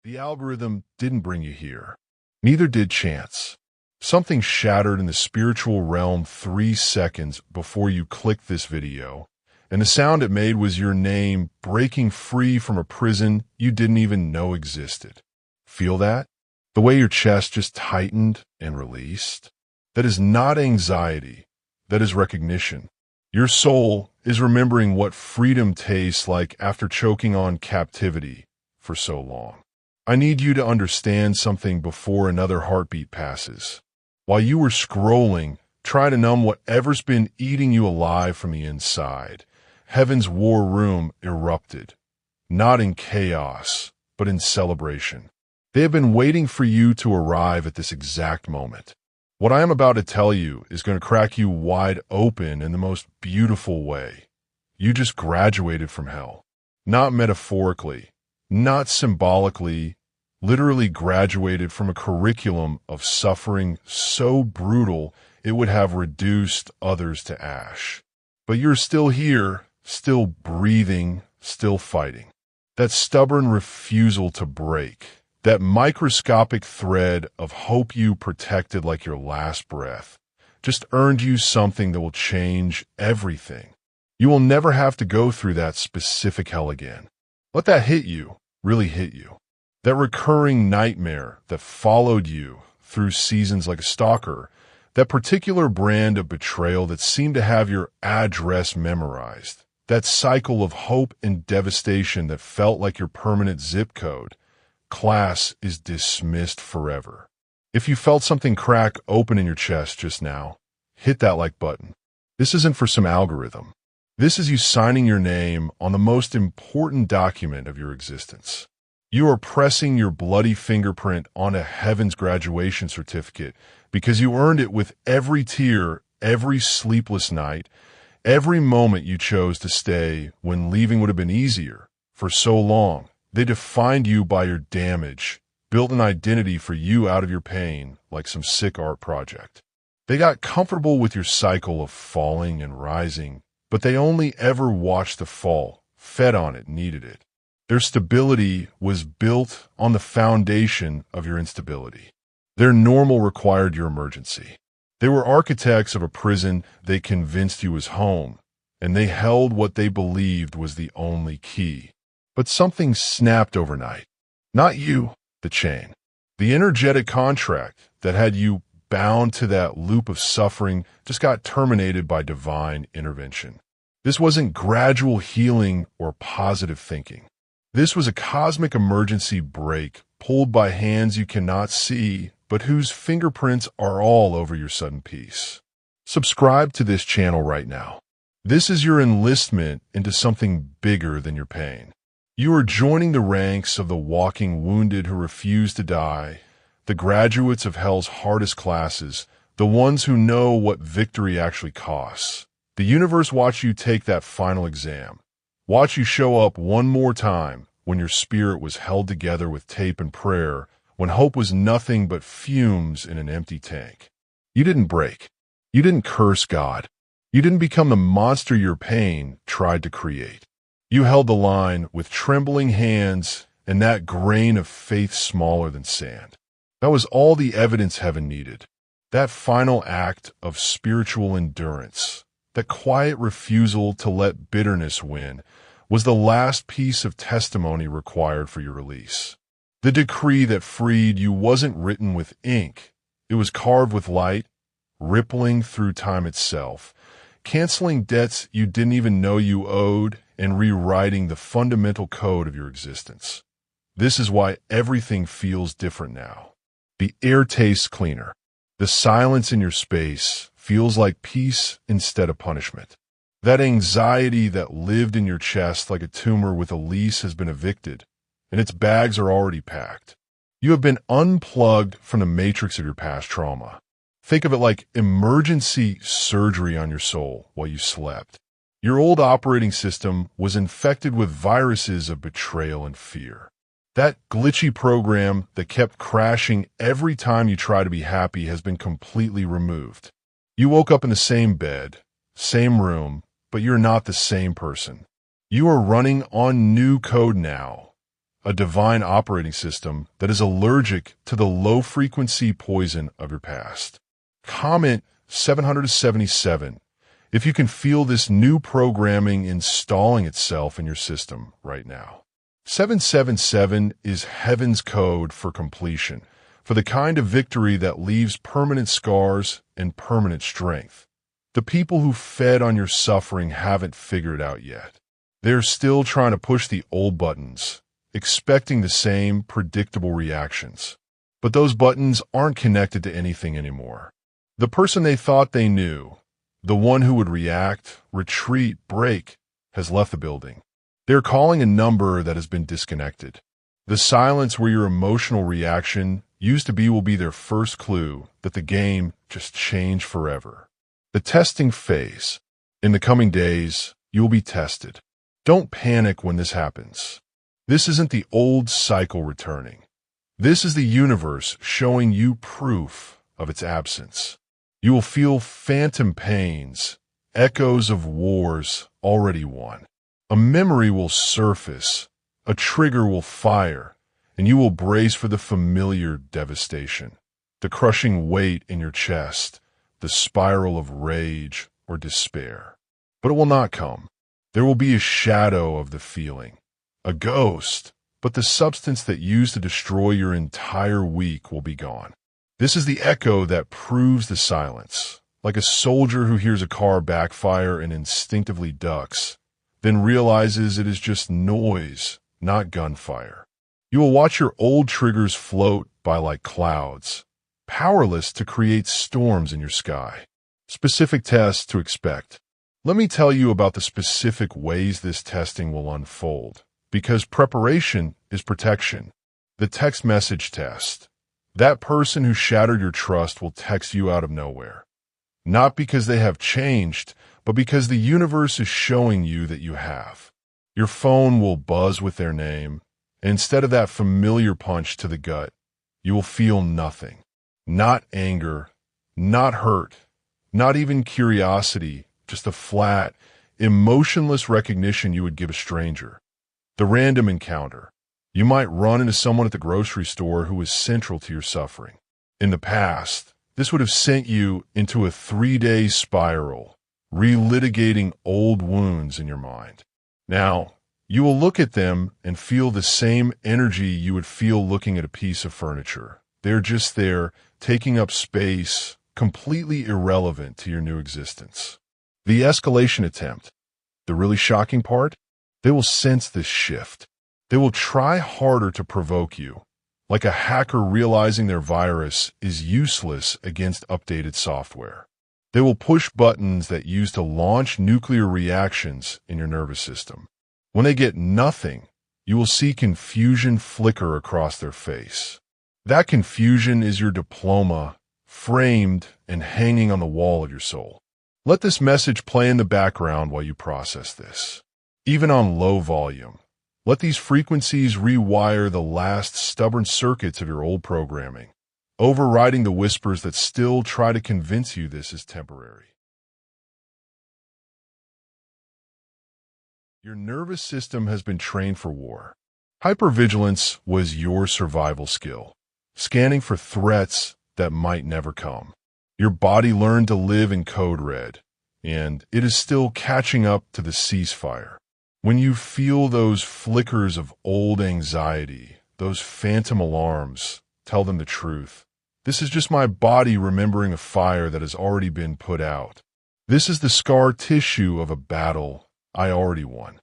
The algorithm didn't bring you here. Neither did chance. Something shattered in the spiritual realm 3 seconds before you clicked this video, and the sound it made was your name breaking free from a prison you didn't even know existed. Feel that? The way your chest just tightened and released? That is not anxiety. That is recognition. Your soul is remembering what freedom tastes like after choking on captivity for so long. I need you to understand something before another heartbeat passes. While you were scrolling, try to numb whatever's been eating you alive from the inside. Heaven's war room erupted, not in chaos, but in celebration. They have been waiting for you to arrive at this exact moment. What I am about to tell you is going to crack you wide open in the most beautiful way. You just graduated from hell. Not metaphorically, not symbolically, literally graduated from a curriculum of suffering so brutal it would have reduced others to ash. But you're still here, still breathing, still fighting. That stubborn refusal to break, that microscopic thread of hope you protected like your last breath, just earned you something that will change everything. You will never have to go through that specific hell again. Let that hit you, really hit you. That recurring nightmare that followed you through seasons like a stalker, that particular brand of betrayal that seemed to have your address memorized, that cycle of hope and devastation that felt like your permanent zip code, class is dismissed forever. If you felt something crack open in your chest just now, hit that like button. This isn't for some algorithm. This is you signing your name on the most important document of your existence. You are pressing your bloody fingerprint onto heaven's graduation certificate because you earned it with every tear, every sleepless night, every moment you chose to stay when leaving would have been easier. For so long, they defined you by your damage, built an identity for you out of your pain like some sick art project. They got comfortable with your cycle of falling and rising, but they only ever watched the fall, fed on it, needed it. Their stability was built on the foundation of your instability. Their normal required your emergency. They were architects of a prison they convinced you was home, and they held what they believed was the only key. But something snapped overnight. Not you, the chain. The energetic contract that had you bound to that loop of suffering just got terminated by divine intervention. This wasn't gradual healing or positive thinking. This was a cosmic emergency brake pulled by hands you cannot see, but whose fingerprints are all over your sudden peace. Subscribe to this channel right now. This is your enlistment into something bigger than your pain. You are joining the ranks of the walking wounded who refuse to die, the graduates of hell's hardest classes, the ones who know what victory actually costs. The universe watched you take that final exam. Watch you show up one more time when your spirit was held together with tape and prayer, when hope was nothing but fumes in an empty tank. You didn't break. You didn't curse God. You didn't become the monster your pain tried to create. You held the line with trembling hands and that grain of faith smaller than sand. That was all the evidence heaven needed. That final act of spiritual endurance, that quiet refusal to let bitterness win, was the last piece of testimony required for your release. The decree that freed you wasn't written with ink. It was carved with light, rippling through time itself, canceling debts you didn't even know you owed and rewriting the fundamental code of your existence. This is why everything feels different now. The air tastes cleaner. The silence in your space feels like peace instead of punishment. That anxiety that lived in your chest like a tumor with a lease has been evicted, and its bags are already packed. You have been unplugged from the matrix of your past trauma. Think of it like emergency surgery on your soul while you slept. Your old operating system was infected with viruses of betrayal and fear. That glitchy program that kept crashing every time you try to be happy has been completely removed. You woke up in the same bed, same room, but you're not the same person. You are running on new code now, a divine operating system that is allergic to the low-frequency poison of your past. Comment 777 if you can feel this new programming installing itself in your system right now. 777 is heaven's code for completion, for the kind of victory that leaves permanent scars and permanent strength. The people who fed on your suffering haven't figured it out yet. They're still trying to push the old buttons, expecting the same predictable reactions. But those buttons aren't connected to anything anymore. The person they thought they knew, the one who would react, retreat, break, has left the building. They're calling a number that has been disconnected. The silence where your emotional reaction used to be will be their first clue that the game just changed forever. The testing phase. In the coming days, you will be tested. Don't panic when this happens. This isn't the old cycle returning. This is the universe showing you proof of its absence. You will feel phantom pains, echoes of wars already won. A memory will surface, a trigger will fire, and you will brace for the familiar devastation, the crushing weight in your chest, the spiral of rage or despair. But it will not come. There will be a shadow of the feeling, a ghost, but the substance that used to destroy your entire week will be gone. This is the echo that proves the silence, like a soldier who hears a car backfire and instinctively ducks, then realizes it is just noise, not gunfire. You will watch your old triggers float by like clouds, powerless to create storms in your sky. Specific tests to expect. Let me tell you about the specific ways this testing will unfold, because preparation is protection. The text message test. That person who shattered your trust will text you out of nowhere. Not because they have changed, but because the universe is showing you that you have. Your phone will buzz with their name, and instead of that familiar punch to the gut, you will feel nothing. Not anger, not hurt, not even curiosity, just a flat, emotionless recognition you would give a stranger. The random encounter. You might run into someone at the grocery store who was central to your suffering. In the past, this would have sent you into a 3-day spiral, relitigating old wounds in your mind. Now, you will look at them and feel the same energy you would feel looking at a piece of furniture. They're just there, taking up space, completely irrelevant to your new existence. The escalation attempt. The really shocking part? They will sense this shift. They will try harder to provoke you, like a hacker realizing their virus is useless against updated software. They will push buttons that use to launch nuclear reactions in your nervous system. When they get nothing, you will see confusion flicker across their face. That confusion is your diploma, framed and hanging on the wall of your soul. Let this message play in the background while you process this. Even on low volume, let these frequencies rewire the last stubborn circuits of your old programming, overriding the whispers that still try to convince you this is temporary. Your nervous system has been trained for war. Hypervigilance was your survival skill, scanning for threats that might never come. Your body learned to live in code red, and it is still catching up to the ceasefire. When you feel those flickers of old anxiety, those phantom alarms, tell them the truth. This is just my body remembering a fire that has already been put out. This is the scar tissue of a battle I already won.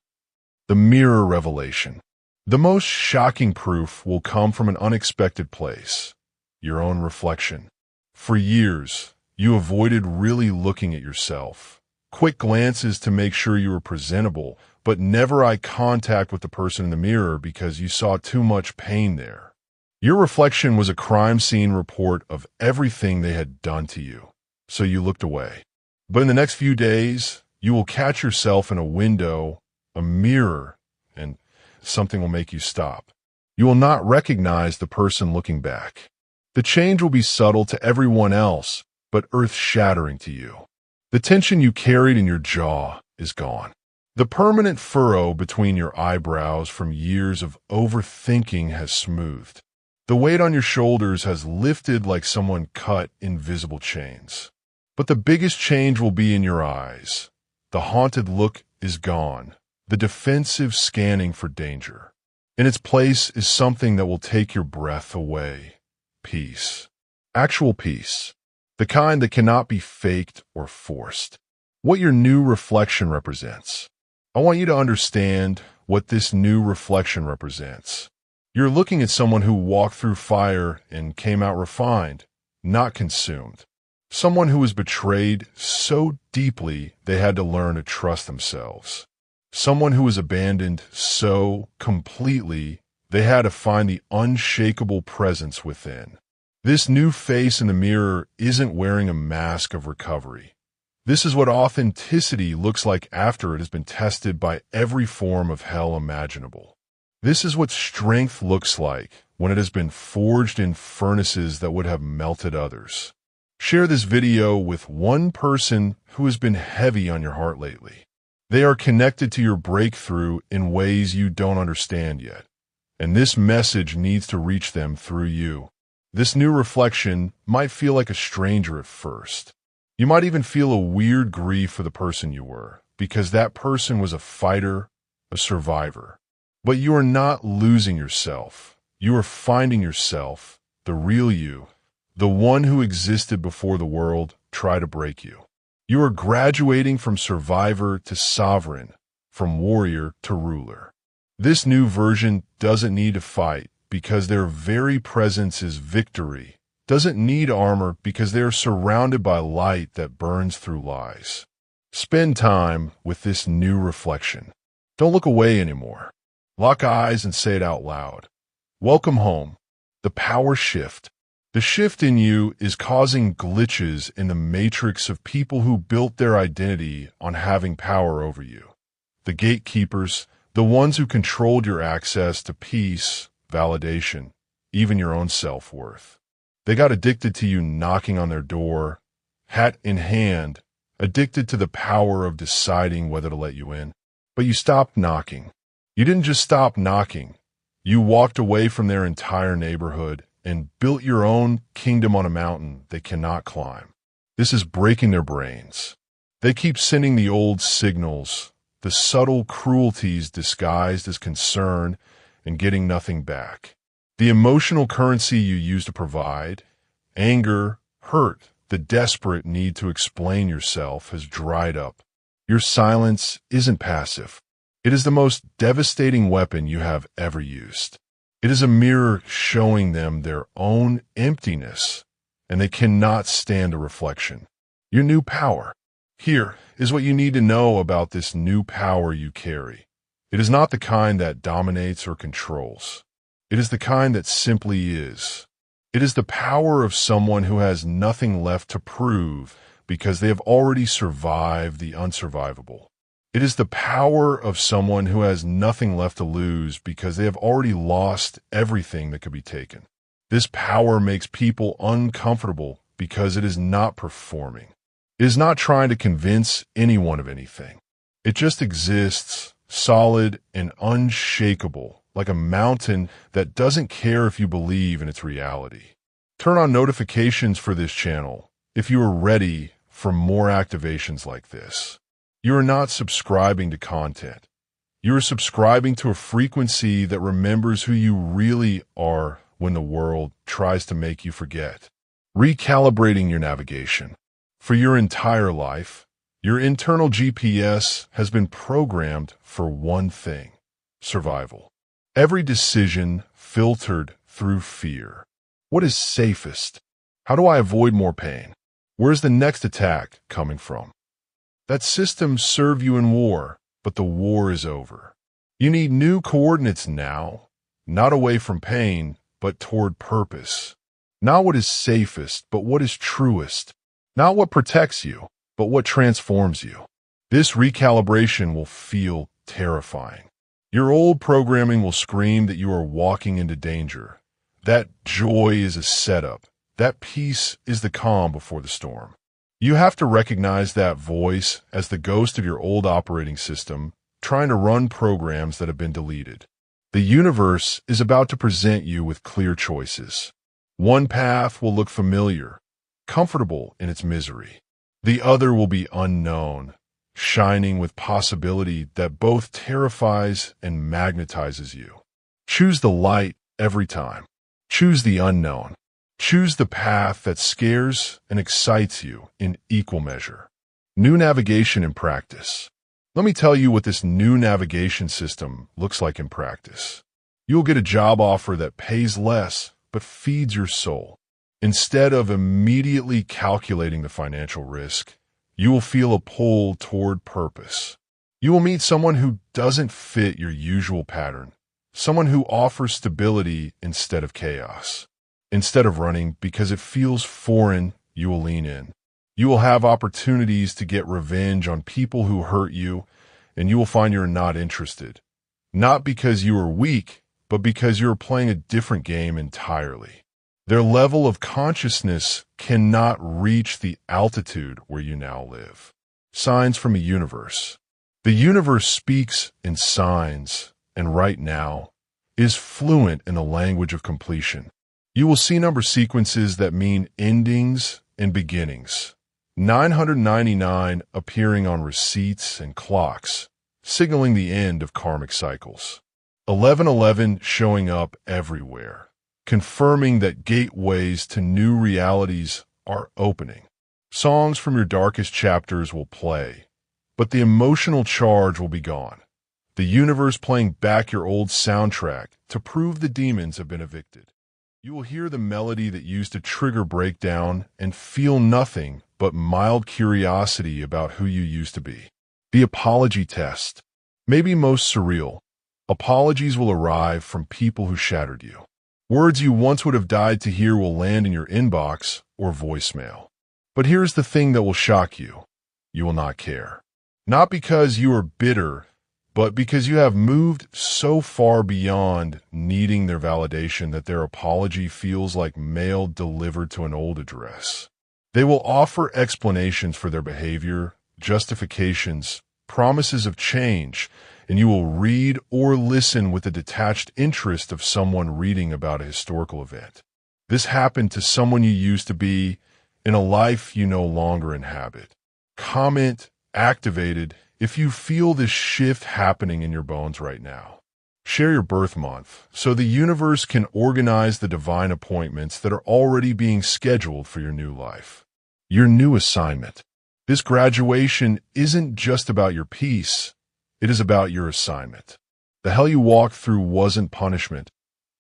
The mirror revelation. The most shocking proof will come from an unexpected place, your own reflection. For years, you avoided really looking at yourself. Quick glances to make sure you were presentable, but never eye contact with the person in the mirror because you saw too much pain there. Your reflection was a crime scene report of everything they had done to you, so you looked away. But in the next few days, you will catch yourself in a window, a mirror, and something will make you stop. You will not recognize the person looking back. The change will be subtle to everyone else, but earth-shattering to you. The tension you carried in your jaw is gone. The permanent furrow between your eyebrows from years of overthinking has smoothed. The weight on your shoulders has lifted like someone cut invisible chains. But the biggest change will be in your eyes. The haunted look is gone, the defensive scanning for danger. In its place is something that will take your breath away. Peace. Actual peace. The kind that cannot be faked or forced. What your new reflection represents. I want you to understand what this new reflection represents. You're looking at someone who walked through fire and came out refined, not consumed. Someone who was betrayed so deeply they had to learn to trust themselves. Someone who was abandoned so completely they had to find the unshakable presence within. This new face in the mirror isn't wearing a mask of recovery. This is what authenticity looks like after it has been tested by every form of hell imaginable. This is what strength looks like when it has been forged in furnaces that would have melted others. Share this video with one person who has been heavy on your heart lately. They are connected to your breakthrough in ways you don't understand yet, and this message needs to reach them through you. This new reflection might feel like a stranger at first. You might even feel a weird grief for the person you were, because that person was a fighter, a survivor. But you are not losing yourself. You are finding yourself, the real you, the one who existed before the world tried to break you. You are graduating from survivor to sovereign, from warrior to ruler. This new version doesn't need to fight because their very presence is victory, doesn't need armor because they are surrounded by light that burns through lies. Spend time with this new reflection. Don't look away anymore. Lock eyes and say it out loud. Welcome home. The power shift. The shift in you is causing glitches in the matrix of people who built their identity on having power over you. The gatekeepers, the ones who controlled your access to peace, validation, even your own self-worth. They got addicted to you knocking on their door, hat in hand, addicted to the power of deciding whether to let you in. But you stopped knocking. You didn't just stop knocking. You walked away from their entire neighborhood and built your own kingdom on a mountain they cannot climb. This is breaking their brains. They keep sending the old signals, the subtle cruelties disguised as concern, and getting nothing back. The emotional currency you used to provide, anger, hurt, the desperate need to explain yourself has dried up. Your silence isn't passive. It is the most devastating weapon you have ever used. It is a mirror showing them their own emptiness, and they cannot stand a reflection. Your new power. Here is what you need to know about this new power you carry. It is not the kind that dominates or controls. It is the kind that simply is. It is the power of someone who has nothing left to prove because they have already survived the unsurvivable. It is the power of someone who has nothing left to lose because they have already lost everything that could be taken. This power makes people uncomfortable because it is not performing. It is not trying to convince anyone of anything. It just exists, solid and unshakable, like a mountain that doesn't care if you believe in its reality. Turn on notifications for this channel if you are ready for more activations like this. You are not subscribing to content. You are subscribing to a frequency that remembers who you really are when the world tries to make you forget. Recalibrating your navigation. For your entire life, your internal GPS has been programmed for one thing: survival. Every decision filtered through fear. What is safest? How do I avoid more pain? Where's the next attack coming from? That system served you in war, but the war is over. You need new coordinates now, not away from pain, but toward purpose. Not what is safest, but what is truest. Not what protects you, but what transforms you. This recalibration will feel terrifying. Your old programming will scream that you are walking into danger. That joy is a setup. That peace is the calm before the storm. You have to recognize that voice as the ghost of your old operating system trying to run programs that have been deleted. The universe is about to present you with clear choices. One path will look familiar, comfortable in its misery. The other will be unknown, shining with possibility that both terrifies and magnetizes you. Choose the light every time. Choose the unknown. Choose the path that scares and excites you in equal measure. New navigation in practice. Let me tell you what this new navigation system looks like in practice. You'll get a job offer that pays less but feeds your soul. Instead of immediately calculating the financial risk, you will feel a pull toward purpose. You will meet someone who doesn't fit your usual pattern, someone who offers stability instead of chaos. Instead of running because it feels foreign, you will lean in. You will have opportunities to get revenge on people who hurt you, and you will find you're not interested. Not because you are weak, but because you are playing a different game entirely. Their level of consciousness cannot reach the altitude where you now live. Signs from a universe. The universe speaks in signs, and right now is fluent in the language of completion. You will see number sequences that mean endings and beginnings. 999 appearing on receipts and clocks, signaling the end of karmic cycles. 1111 showing up everywhere, confirming that gateways to new realities are opening. Songs from your darkest chapters will play, but the emotional charge will be gone. The universe playing back your old soundtrack to prove the demons have been evicted. You will hear the melody that used to trigger breakdown and feel nothing but mild curiosity about who you used to be. The apology test. Maybe most surreal. Apologies will arrive from people who shattered you. Words you once would have died to hear will land in your inbox or voicemail. But here's the thing that will shock you. You will not care. Not because you are bitter, but because you have moved so far beyond needing their validation that their apology feels like mail delivered to an old address. They will offer explanations for their behavior, justifications, promises of change, and you will read or listen with the detached interest of someone reading about a historical event. This happened to someone you used to be in a life you no longer inhabit. Comment activated if you feel this shift happening in your bones right now. Share your birth month so the universe can organize the divine appointments that are already being scheduled for your new life. Your new assignment. This graduation isn't just about your peace, it is about your assignment. The hell you walked through wasn't punishment,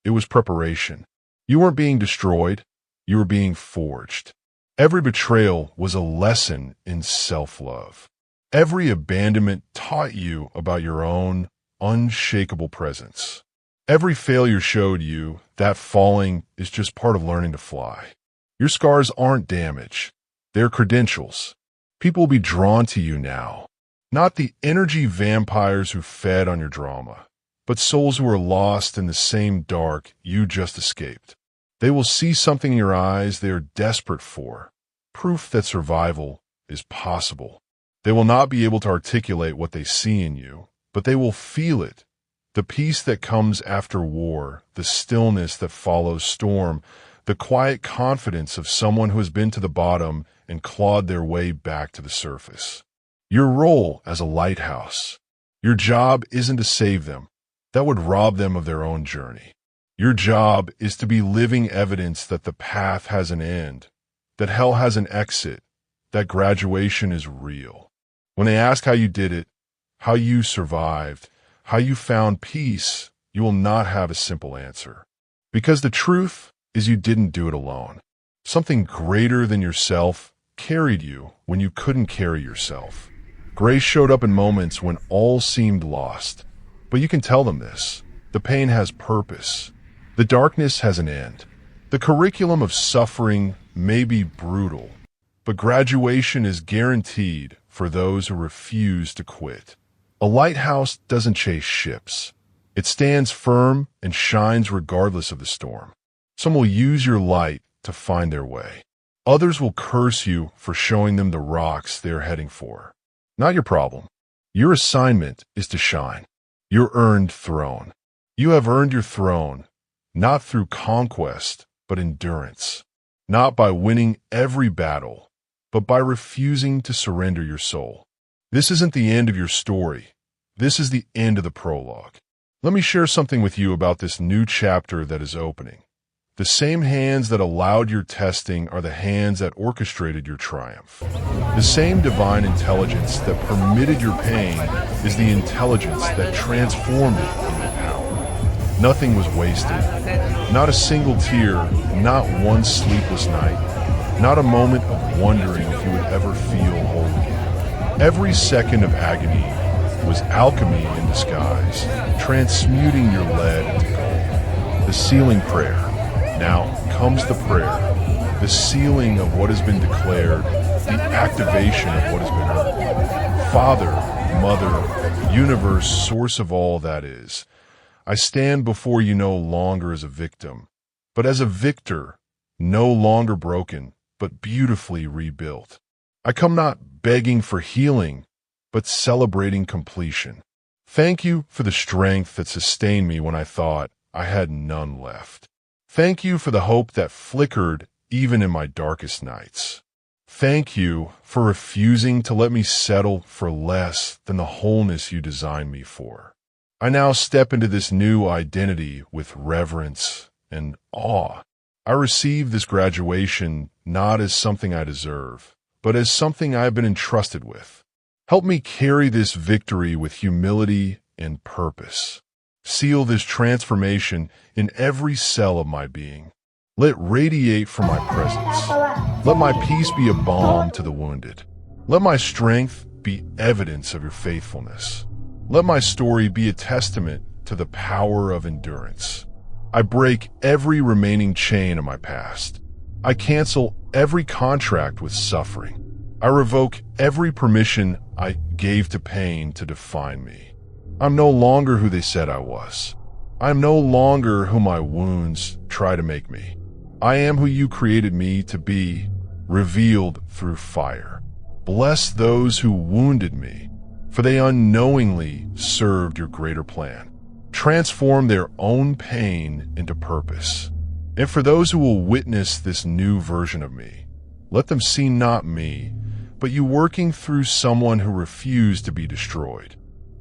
it was preparation. You weren't being destroyed, you were being forged. Every betrayal was a lesson in self-love. Every abandonment taught you about your own unshakable presence. Every failure showed you that falling is just part of learning to fly. Your scars aren't damage, they're credentials. People will be drawn to you now. Not the energy vampires who fed on your drama, but souls who are lost in the same dark you just escaped. They will see something in your eyes they are desperate for, proof that survival is possible. They will not be able to articulate what they see in you, but they will feel it. The peace that comes after war, the stillness that follows storm, the quiet confidence of someone who has been to the bottom and clawed their way back to the surface. Your role as a lighthouse. Your job isn't to save them. That would rob them of their own journey. Your job is to be living evidence that the path has an end, that hell has an exit, that graduation is real. When they ask how you did it, how you survived, how you found peace, you will not have a simple answer. Because the truth is you didn't do it alone. Something greater than yourself carried you when you couldn't carry yourself. Grace showed up in moments when all seemed lost. But you can tell them this. The pain has purpose. The darkness has an end. The curriculum of suffering may be brutal, but graduation is guaranteed for those who refuse to quit. A lighthouse doesn't chase ships. It stands firm and shines regardless of the storm. Some will use your light to find their way. Others will curse you for showing them the rocks they are heading for. Not your problem. Your assignment is to shine. Your earned throne. You have earned your throne, not through conquest, but endurance. Not by winning every battle, but by refusing to surrender your soul. This isn't the end of your story. This is the end of the prologue. Let me share something with you about this new chapter that is opening. The same hands that allowed your testing are the hands that orchestrated your triumph. The same divine intelligence that permitted your pain is the intelligence that transformed it into power. Nothing was wasted. Not a single tear, not one sleepless night, not a moment of wondering if you would ever feel whole again. Every second of agony was alchemy in disguise, transmuting your lead into gold. The sealing prayer. Now comes the prayer, the sealing of what has been declared, the activation of what has been heard. Father, Mother, Universe, source of all that is, I stand before you no longer as a victim, but as a victor, no longer broken, but beautifully rebuilt. I come not begging for healing, but celebrating completion. Thank you for the strength that sustained me when I thought I had none left. Thank you for the hope that flickered even in my darkest nights. Thank you for refusing to let me settle for less than the wholeness you designed me for. I now step into this new identity with reverence and awe. I receive this graduation not as something I deserve, but as something I have been entrusted with. Help me carry this victory with humility and purpose. Seal this transformation in every cell of my being. Let it radiate from my presence. Let my peace be a balm to the wounded. Let my strength be evidence of your faithfulness. Let my story be a testament to the power of endurance. I break every remaining chain of my past. I cancel every contract with suffering. I revoke every permission I gave to pain to define me. I'm no longer who they said I was. I'm no longer who my wounds try to make me. I am who you created me to be, revealed through fire. Bless those who wounded me, for they unknowingly served your greater plan. Transform their own pain into purpose. And for those who will witness this new version of me, let them see not me, but you working through someone who refused to be destroyed.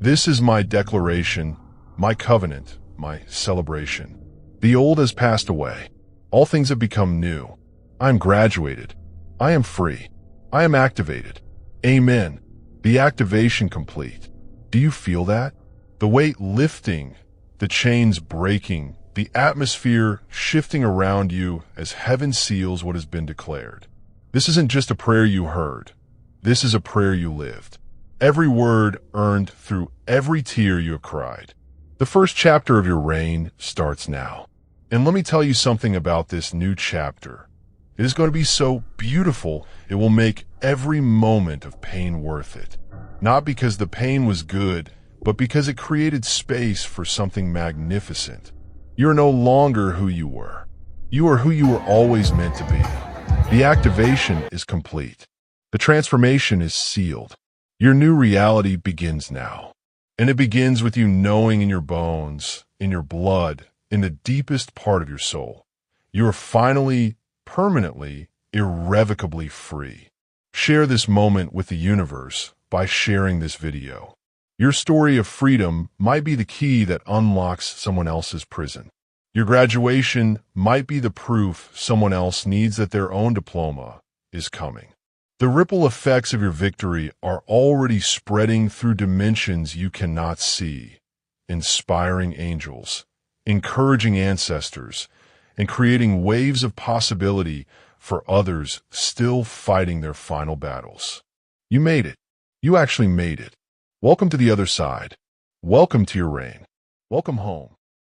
This is my declaration, my covenant, my celebration. The old has passed away. All things have become new. I am graduated. I am free. I am activated. Amen. The activation complete. Do you feel that? The weight lifting, the chains breaking, the atmosphere shifting around you as heaven seals what has been declared. This isn't just a prayer you heard. This is a prayer you lived. Every word earned through every tear you have cried. The first chapter of your reign starts now. And let me tell you something about this new chapter. It is going to be so beautiful, it will make every moment of pain worth it. Not because the pain was good, but because it created space for something magnificent. You are no longer who you were. You are who you were always meant to be. The activation is complete. The transformation is sealed. Your new reality begins now. And it begins with you knowing in your bones, in your blood, in the deepest part of your soul. You are finally, permanently, irrevocably free. Share this moment with the universe by sharing this video. Your story of freedom might be the key that unlocks someone else's prison. Your graduation might be the proof someone else needs that their own diploma is coming. The ripple effects of your victory are already spreading through dimensions you cannot see, inspiring angels, encouraging ancestors, and creating waves of possibility for others still fighting their final battles. You made it. You actually made it. Welcome to the other side. Welcome to your reign. Welcome home.